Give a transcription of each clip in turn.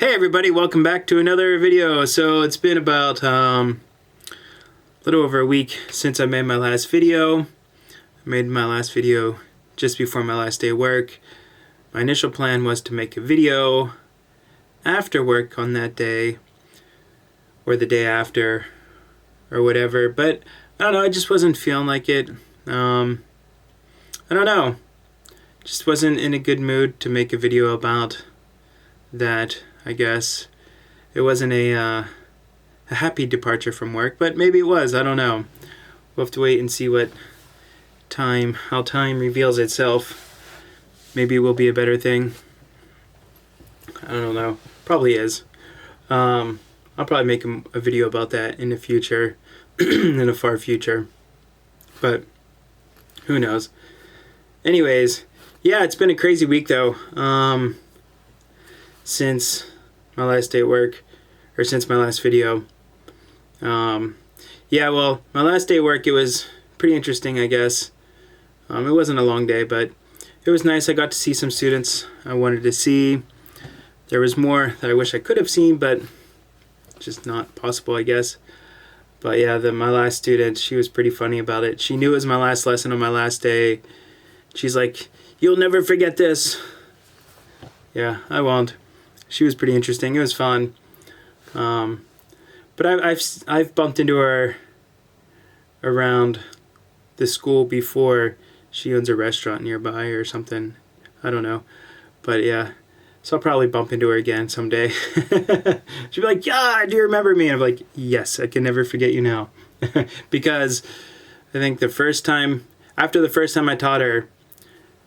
Hey everybody, welcome back to another video. So it's been about a little over a week since I made my last video. I made my last video just before my last day of work. My initial plan was to make a video after work on that day or the day after or whatever, but I don't know, I just wasn't feeling like it. I don't know, just wasn't in a good mood to make a video about that. I guess it wasn't a happy departure from work, but maybe it was. I don't know. We'll have to wait and see how time reveals itself. Maybe it will be a better thing. I don't know. Probably is. I'll probably make a video about that in the future, in the far future. But who knows? Anyways, yeah, it's been a crazy week though. Since my last day at work, or since my last video. Yeah, well, my last day at work, it was pretty interesting, I guess. It wasn't a long day, but it was nice. I got to see some students I wanted to see. There was more that I wish I could have seen, but just not possible, I guess. But yeah, my last student, she was pretty funny about it. She knew it was my last lesson on my last day. She's like, "You'll never forget this." Yeah, I won't. She was pretty interesting. It was fun. But I've bumped into her around the school before. She owns a restaurant nearby or something. I don't know. But yeah, so I'll probably bump into her again someday. She'll be like, "Yeah, do you remember me?" And I'm like, "Yes, I can never forget you now." Because I think after the first time I taught her,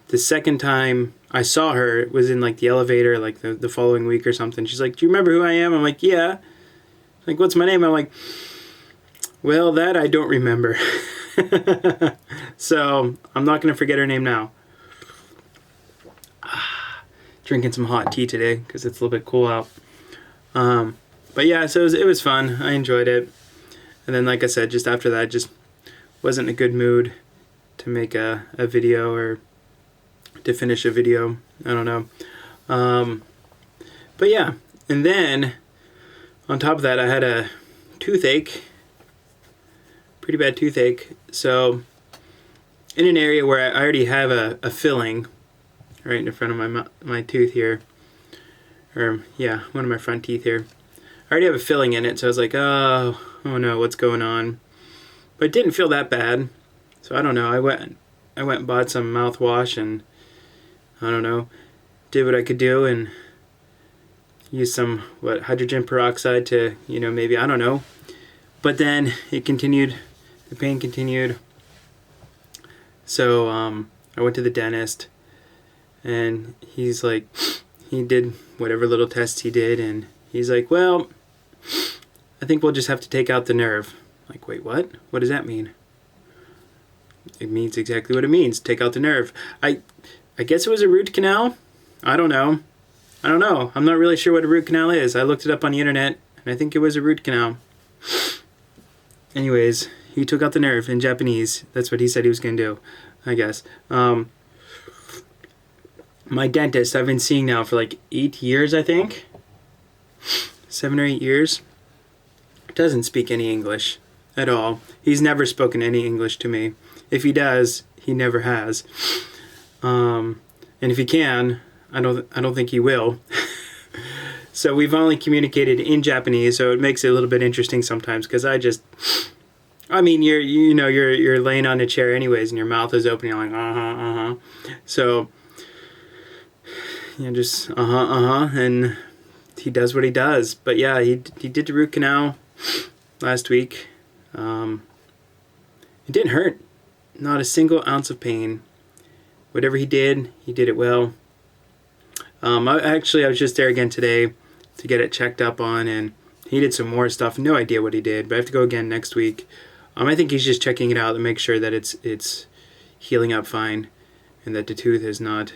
the second time I saw her, it was in like the elevator, like the following week or something. She's like, "Do you remember who I am?" I'm like, "Yeah." Like, "What's my name?" I'm like, "Well, that I don't remember." So I'm not going to forget her name now. Drinking some hot tea today because it's a little bit cool out. But yeah, so it was fun. I enjoyed it. And then, like I said, just after that, just wasn't in a good mood to make a video or to finish a video. I don't know. But yeah, and then on top of that, I had a toothache, pretty bad toothache. So in an area where I already have a filling right in the front of my tooth here, or yeah, one of my front teeth here, I already have a filling in it. So I was like, oh no, what's going on? But it didn't feel that bad. So I don't know. I went and bought some mouthwash and I don't know, did what I could do and used some hydrogen peroxide to, maybe, I don't know. But then it continued, the pain continued. So I went to the dentist and he's like, he did whatever little tests he did and he's like, "Well, I think we'll just have to take out the nerve." I'm like, "Wait, what? What does that mean?" It means exactly what it means, take out the nerve. I guess it was a root canal. I don't know. I'm not really sure what a root canal is. I looked it up on the internet, and I think it was a root canal. Anyways, he took out the nerve in Japanese. That's what he said he was going to do, I guess. My dentist, I've been seeing now for like 8 years, I think. 7 or 8 years. Doesn't speak any English at all. He's never spoken any English to me. If he does, he never has. And if he can, I don't think he will. So we've only communicated in Japanese, so it makes it a little bit interesting sometimes because you're laying on a chair anyways and your mouth is open, you're like So just and he does what he does. But yeah, he did the root canal last week. It didn't hurt. Not a single ounce of pain. Whatever he did it well. I was just there again today to get it checked up on, and he did some more stuff. No idea what he did, but I have to go again next week. I think he's just checking it out to make sure that it's healing up fine, and that the tooth is not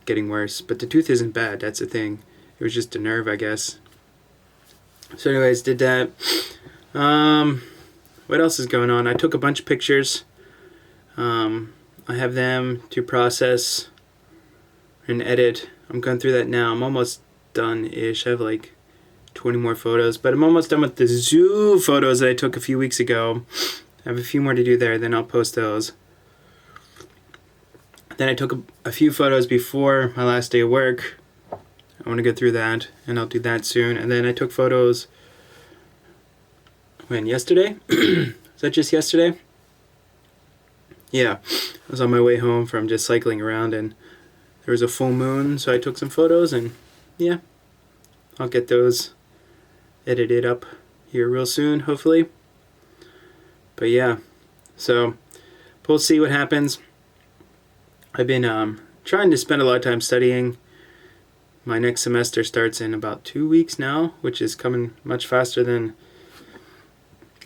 getting worse. But the tooth isn't bad. That's the thing. It was just a nerve, I guess. So, anyways, did that. What else is going on? I took a bunch of pictures. I have them to process and edit. I'm going through that now. I'm almost done-ish. I have like 20 more photos, but I'm almost done with the zoo photos that I took a few weeks ago. I have a few more to do there, then I'll post those. Then I took a few photos before my last day of work. I want to go through that, and I'll do that soon. And then I took photos, when, yesterday? Was that just yesterday? Yeah, I was on my way home from just cycling around, and there was a full moon, so I took some photos, and yeah, I'll get those edited up here real soon, hopefully. But yeah, so we'll see what happens. I've been trying to spend a lot of time studying. My next semester starts in about 2 weeks now, which is coming much faster than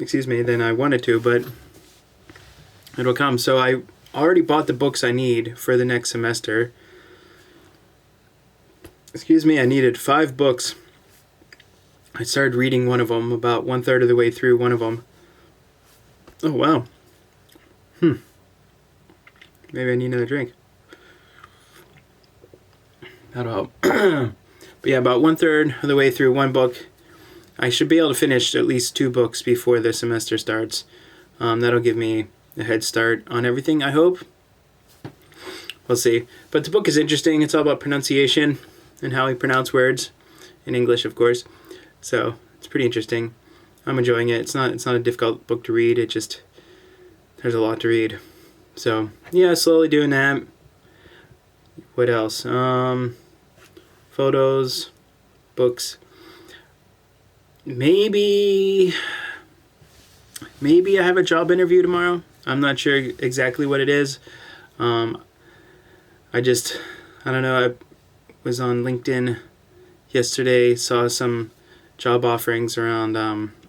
I wanted to, but it'll come. So I already bought the books I need for the next semester. I needed 5 books. I started reading one of them, about 1/3 of the way through one of them. Oh, wow. Maybe I need another drink. That'll help. But yeah, about 1/3 of the way through one book. I should be able to finish at least 2 books before the semester starts. That'll give me a head start on everything, I hope. We'll see. But the book is interesting. It's all about pronunciation and how we pronounce words. In English, of course. So, it's pretty interesting. I'm enjoying it. It's not a difficult book to read. There's a lot to read. So, yeah, slowly doing that. What else? Photos, books. Maybe I have a job interview tomorrow. I'm not sure exactly what it is. I don't know, I was on LinkedIn yesterday, saw some job offerings around,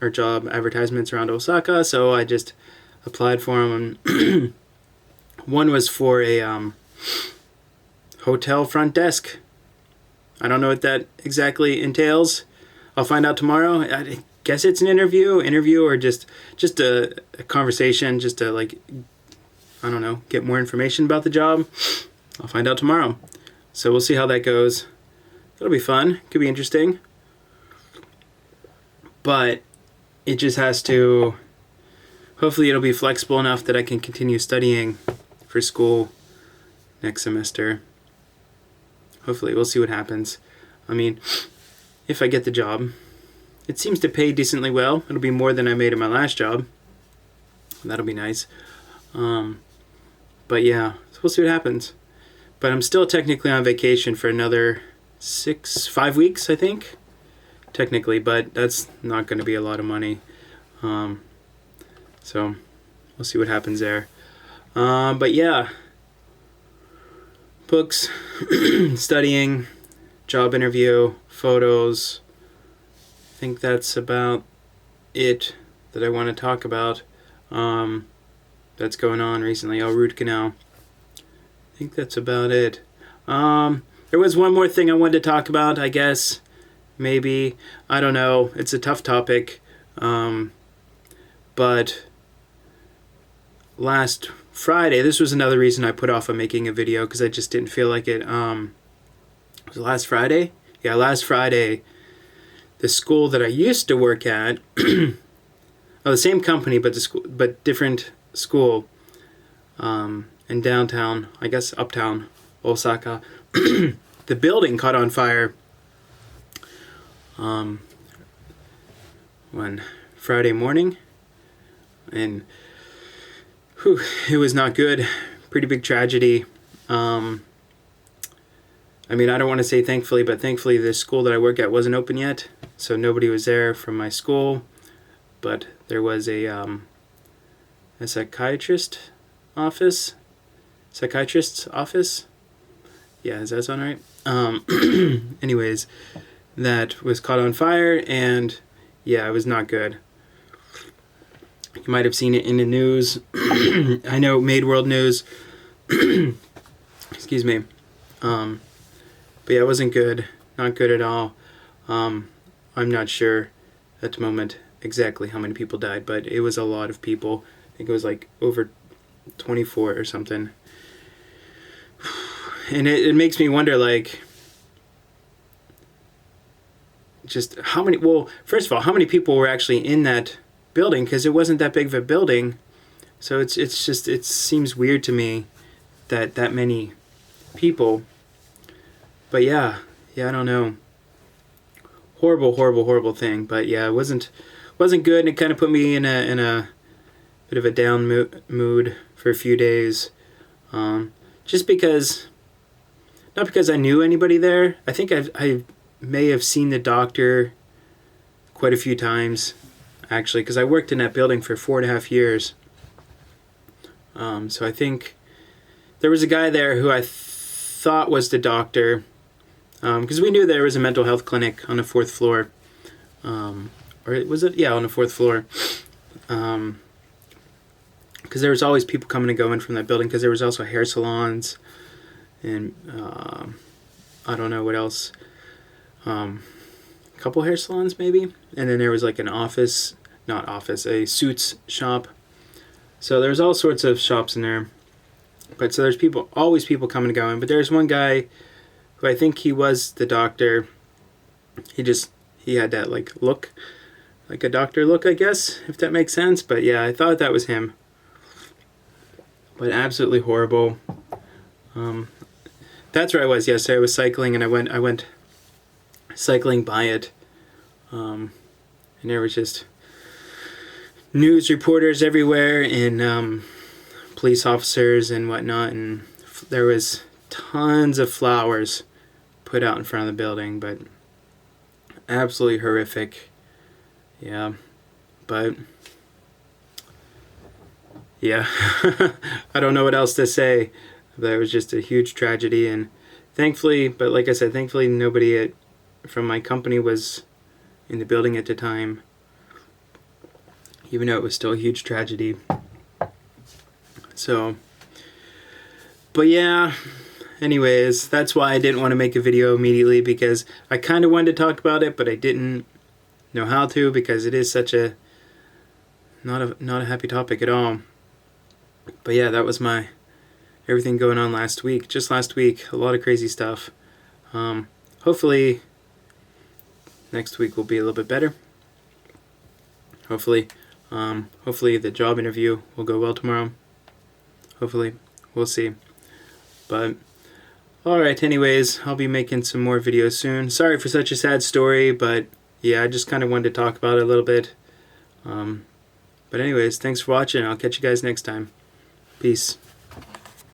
or job advertisements around Osaka, so I just applied for them. And one was for a hotel front desk. I don't know what that exactly entails. I'll find out tomorrow. I guess it's an interview or just a conversation, just to, like, I don't know, get more information about the job. I'll find out tomorrow. So we'll see how that goes. That'll be fun. Could be interesting. But it just has to, hopefully it'll be flexible enough that I can continue studying for school next semester. Hopefully, we'll see what happens. I mean, if I get the job, it seems to pay decently well. It'll be more than I made in my last job. That'll be nice. But yeah, so we'll see what happens. But I'm still technically on vacation for another 5 weeks, I think. Technically, but that's not going to be a lot of money. So we'll see what happens there. But yeah, books, studying, job interview, photos. I think that's about it that I want to talk about. That's going on recently. Root Canal. I think that's about it. There was one more thing I wanted to talk about, I guess. Maybe. I don't know. It's a tough topic. But last Friday, this was another reason I put off on making a video, because I just didn't feel like it. Was it last Friday? Yeah, last Friday, the school that I used to work at, the same company, but different school, in downtown, I guess uptown, Osaka, the building caught on fire one Friday morning, and it was not good. Pretty big tragedy. I mean, I don't want to say thankfully, but thankfully the school that I work at wasn't open yet, so nobody was there from my school. But there was a psychiatrist's office. Yeah, does that sound right? Anyways, that was caught on fire, and yeah, it was not good. You might have seen it in the news. I know it made world news. Excuse me. But yeah, it wasn't good. Not good at all. I'm not sure at the moment exactly how many people died, but it was a lot of people. I think it was like over 24 or something. And it makes me wonder, like, just how many, well, first of all, how many people were actually in that building, because it wasn't that big of a building. So it's just, it seems weird to me that that many people. But yeah, I don't know. Horrible thing. But yeah, it wasn't good, and it kind of put me in a bit of a down mood for a few days. Just because, not because I knew anybody there. I think I may have seen the doctor quite a few times, actually, because I worked in that building for 4.5 years. So I think there was a guy there who I thought was the doctor, because we knew there was a mental health clinic on the 4th floor. Or was it? Yeah, on the 4th floor. Because there was always people coming and going from that building, because there was also hair salons and I don't know what else. A couple hair salons maybe, and then there was like an office, not office, a suits shop. So there's all sorts of shops in there. But so there's always people coming and going. But there's one guy who I think he was the doctor. He had that like look, like a doctor look, I guess, if that makes sense. But yeah, I thought that was him. But absolutely horrible. That's where I was yesterday. I was cycling, and I went cycling by it, and there was just news reporters everywhere, and police officers and whatnot, and there was tons of flowers put out in front of the building, but absolutely horrific. Yeah, but yeah, I don't know what else to say. That was just a huge tragedy, and thankfully, but like I said, thankfully nobody from my company was in the building at the time, even though it was still a huge tragedy. So, but yeah, anyways, that's why I didn't want to make a video immediately, because I kind of wanted to talk about it, but I didn't know how to, because it is such a not a happy topic at all. But yeah, that was my everything going on last week. Just last week, a lot of crazy stuff. Hopefully next week will be a little bit better. Hopefully the job interview will go well tomorrow. Hopefully, we'll see. But alright, anyways, I'll be making some more videos soon. Sorry for such a sad story, but yeah, I just kind of wanted to talk about it a little bit. But anyways, thanks for watching. I'll catch you guys next time. Peace.